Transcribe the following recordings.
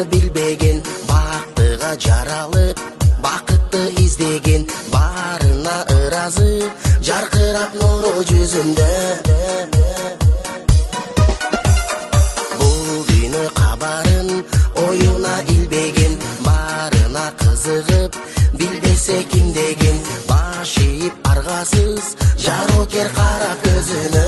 билбеген, бактыга жаралып бакытты издеген, барына ыразы жаркырап нуру жүзүндө. Бул дүйнө кабарын оюна илбеген, барына кызыгып билбесе ким деген, баш ийип аргасыз жарокер карап көзүнө.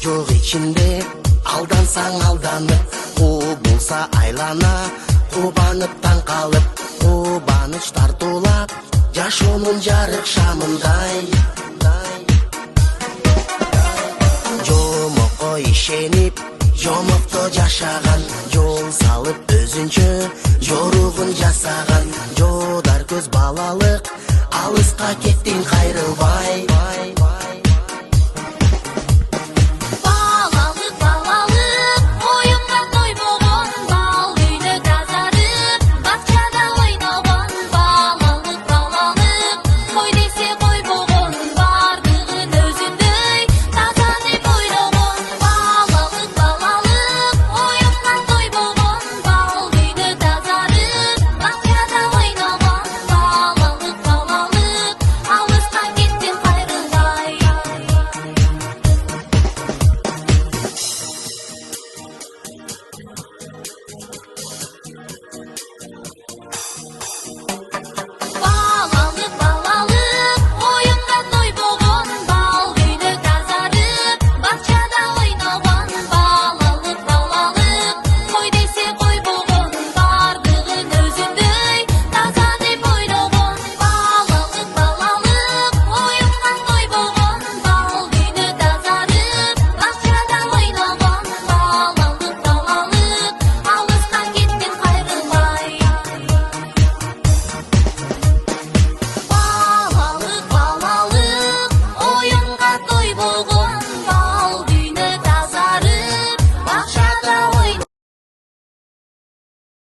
Жок ичинде алдансаң алданып, кубулса айлана, кубанып таң калып, кубаныч тартуулап, жашоонун жарык шамындай. Жомокко ишенип, жомокто жашаган, жол салып өзүнчө жоругун жасаган, жодар көз балалык, алыска кеттиң кайрылбай.